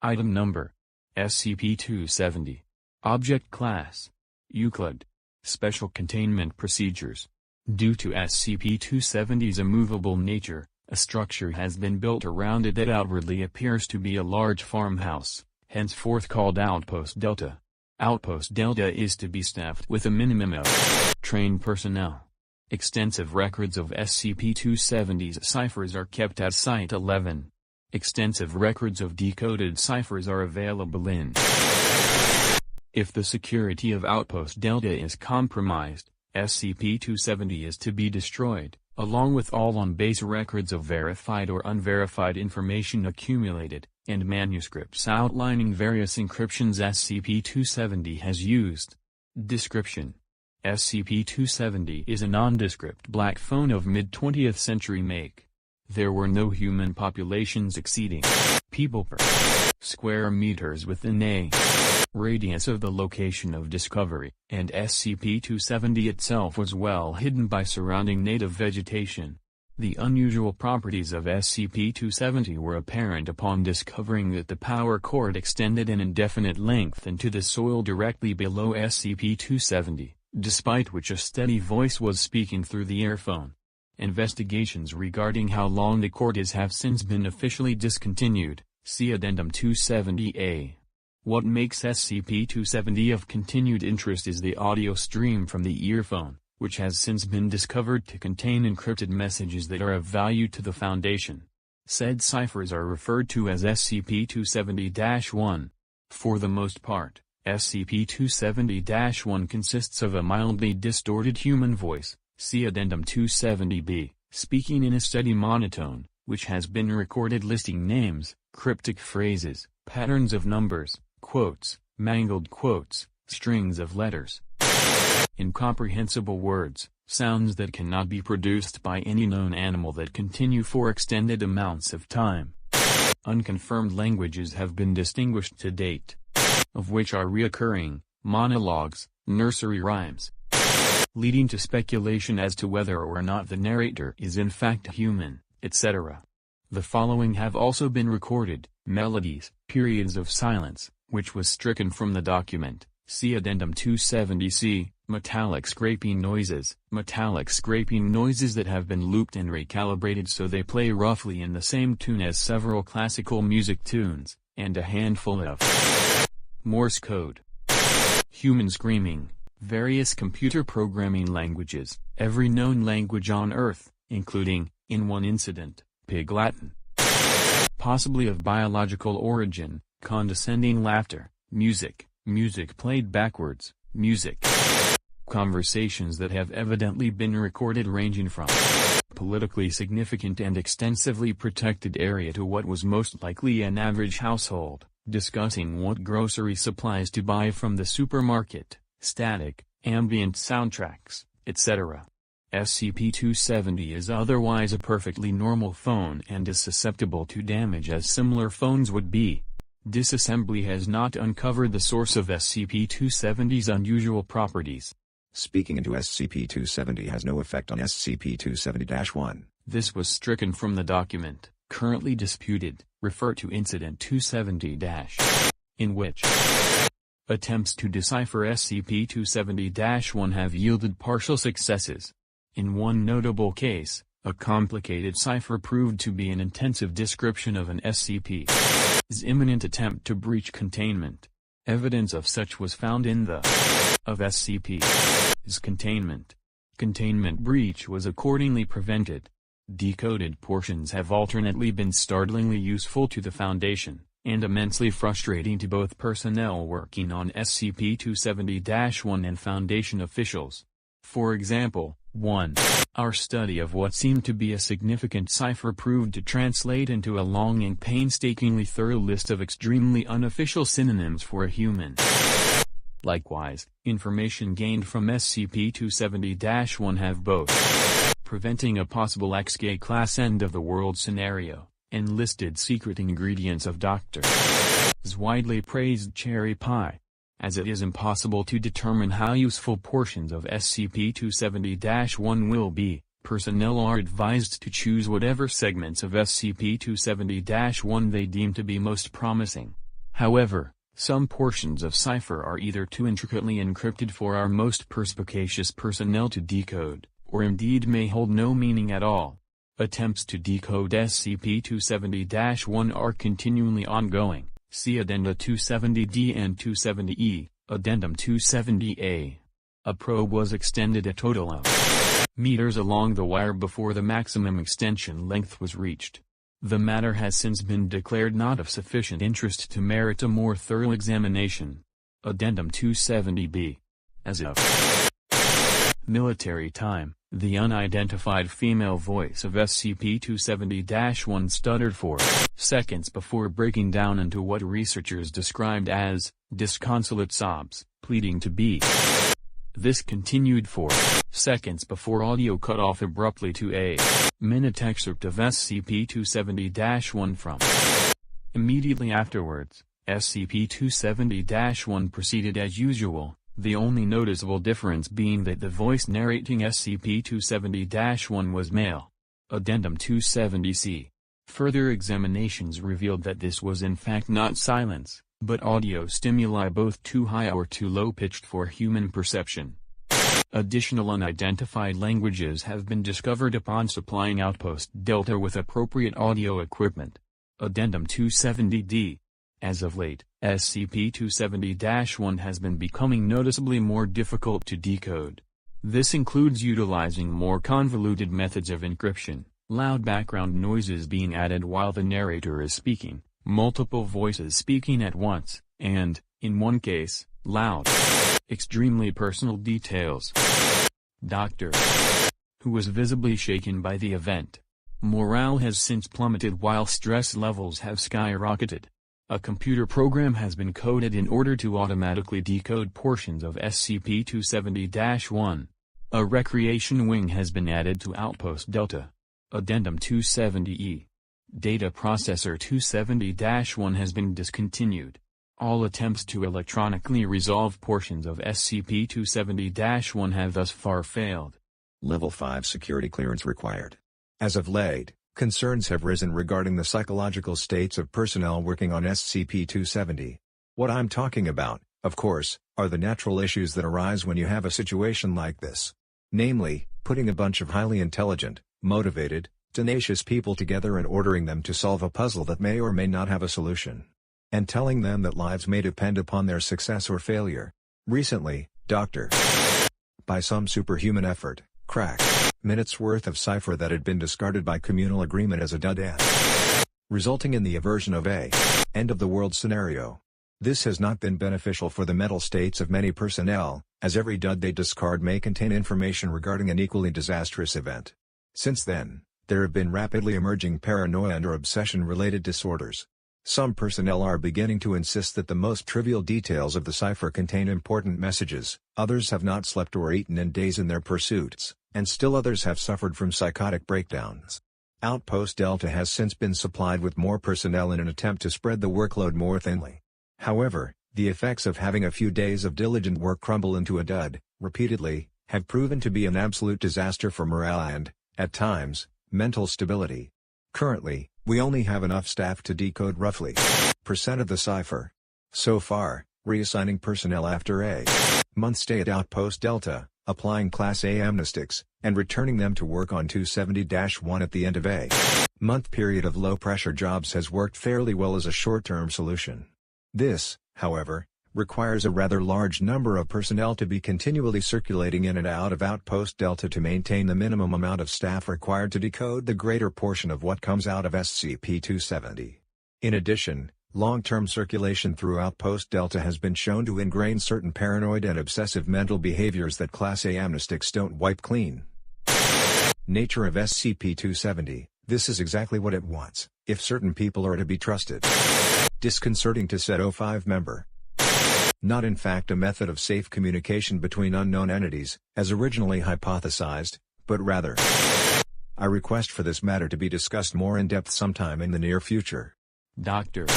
Item Number: SCP-270. Object Class: Euclid. Special Containment Procedures: due to SCP-270's immovable nature, a structure has been built around it that outwardly appears to be a large farmhouse, henceforth called Outpost Delta. Outpost Delta is to be staffed with a minimum of trained personnel. Extensive records of SCP-270's ciphers are kept at Site-11. Extensive records of decoded ciphers are available in. If the security of Outpost Delta is compromised, SCP-270 is to be destroyed, along with all on-base records of verified or unverified information accumulated, and manuscripts outlining various encryptions SCP-270 has used. Description: SCP-270 is a nondescript black phone of mid-20th century make. There were no human populations exceeding people per square meters within a radius of the location of discovery, and SCP-270 itself was well hidden by surrounding native vegetation. The unusual properties of SCP-270 were apparent upon discovering that the power cord extended an indefinite length into the soil directly below SCP-270, despite which a steady voice was speaking through the earphone. Investigations regarding how long the cord is have since been officially discontinued. See Addendum 270-A. What makes SCP-270 of continued interest is the audio stream from the earphone, which has since been discovered to contain encrypted messages that are of value to the Foundation. Said ciphers are referred to as SCP-270-1. For the most part, SCP-270-1 consists of a mildly distorted human voice, see Addendum 270-B, speaking in a steady monotone, which has been recorded listing names, cryptic phrases, patterns of numbers, quotes, mangled quotes, strings of letters, incomprehensible words, sounds that cannot be produced by any known animal that continue for extended amounts of time. Unconfirmed languages have been distinguished to date, of which are reoccurring, monologues, nursery rhymes, leading to speculation as to whether or not the narrator is in fact human, etc. The following have also been recorded: melodies, periods of silence, which was stricken from the document, see Addendum 270-C, metallic scraping noises that have been looped and recalibrated so they play roughly in the same tune as several classical music tunes, and a handful of Morse code. Human screaming, various computer programming languages, every known language on Earth, including, in one incident, Pig Latin. Possibly of biological origin, condescending laughter, music played backwards, conversations that have evidently been recorded ranging from politically significant and extensively protected area to what was most likely an average household, discussing what grocery supplies to buy from the supermarket, static, ambient soundtracks, etc. SCP-270 is otherwise a perfectly normal phone and is susceptible to damage as similar phones would be. Disassembly has not uncovered the source of SCP-270's unusual properties. Speaking into SCP-270 has no effect on SCP-270-1. This was stricken from the document, currently disputed, refer to Incident 270-, in which attempts to decipher SCP-270-1 have yielded partial successes. In one notable case, a complicated cipher proved to be an intensive description of an SCP's imminent attempt to breach containment. Evidence of such was found in the of SCP's containment. Containment breach was accordingly prevented. Decoded portions have alternately been startlingly useful to the Foundation, and immensely frustrating to both personnel working on SCP-270-1 and Foundation officials. For example, 1. Our study of what seemed to be a significant cipher proved to translate into a long and painstakingly thorough list of extremely unofficial synonyms for a human. Likewise, information gained from SCP-270-1 have both preventing a possible XK-class end-of-the-world scenario, and listed secret ingredients of Dr. S widely praised cherry pie. As it is impossible to determine how useful portions of SCP-270-1 will be, personnel are advised to choose whatever segments of SCP-270-1 they deem to be most promising. However, some portions of cipher are either too intricately encrypted for our most perspicacious personnel to decode, or indeed may hold no meaning at all. Attempts to decode SCP-270-1 are continually ongoing. See Addenda 270-D and 270-E, Addendum 270-A. A probe was extended a total of meters along the wire before the maximum extension length was reached. The matter has since been declared not of sufficient interest to merit a more thorough examination. Addendum 270-B. As of military time, the unidentified female voice of SCP-270-1 stuttered for seconds before breaking down into what researchers described as disconsolate sobs, pleading to be. This continued for seconds before audio cut off abruptly to a minute excerpt of SCP-270-1 from. Immediately afterwards, SCP-270-1 proceeded as usual, the only noticeable difference being that the voice narrating SCP-270-1 was male. Addendum 270-C. Further examinations revealed that this was in fact not silence, but audio stimuli both too high or too low-pitched for human perception. Additional unidentified languages have been discovered upon supplying Outpost Delta with appropriate audio equipment. Addendum 270-D. As of late, SCP-270-1 has been becoming noticeably more difficult to decode. This includes utilizing more convoluted methods of encryption, loud background noises being added while the narrator is speaking, multiple voices speaking at once, and, in one case, loud, extremely personal details. Dr. who was visibly shaken by the event. Morale has since plummeted while stress levels have skyrocketed. A computer program has been coded in order to automatically decode portions of SCP-270-1. A recreation wing has been added to Outpost Delta. Addendum 270-E. Data Processor 270-1 has been discontinued. All attempts to electronically resolve portions of SCP-270-1 have thus far failed. Level 5 security clearance required. As of late, concerns have risen regarding the psychological states of personnel working on SCP-270. What I'm talking about, of course, are the natural issues that arise when you have a situation like this. Namely, putting a bunch of highly intelligent, motivated, tenacious people together and ordering them to solve a puzzle that may or may not have a solution. And telling them that lives may depend upon their success or failure. Recently, Dr. by some superhuman effort, cracked minutes worth of cipher that had been discarded by communal agreement as a dud end, resulting in the aversion of a end-of-the-world scenario. This has not been beneficial for the mental states of many personnel, as every dud they discard may contain information regarding an equally disastrous event. Since then, there have been rapidly emerging paranoia and or obsession-related disorders. Some personnel are beginning to insist that the most trivial details of the cipher contain important messages, others have not slept or eaten in days in their pursuits, and still others have suffered from psychotic breakdowns. Outpost Delta has since been supplied with more personnel in an attempt to spread the workload more thinly. However, the effects of having a few days of diligent work crumble into a dud, repeatedly, have proven to be an absolute disaster for morale and, at times, mental stability. Currently, we only have enough staff to decode roughly % of the cipher. So far, reassigning personnel after a month stay at Outpost Delta, applying Class A amnestics, and returning them to work on 270-1 at the end of a month period of low-pressure jobs has worked fairly well as a short-term solution. This, however, requires a rather large number of personnel to be continually circulating in and out of Outpost Delta to maintain the minimum amount of staff required to decode the greater portion of what comes out of SCP-270. In addition, long-term circulation through Outpost Delta has been shown to ingrain certain paranoid and obsessive mental behaviors that Class A amnestics don't wipe clean. Nature of SCP-270, this is exactly what it wants, if certain people are to be trusted. Disconcerting to said O5 member. Not in fact a method of safe communication between unknown entities, as originally hypothesized, but rather. I request for this matter to be discussed more in depth sometime in the near future. Dr.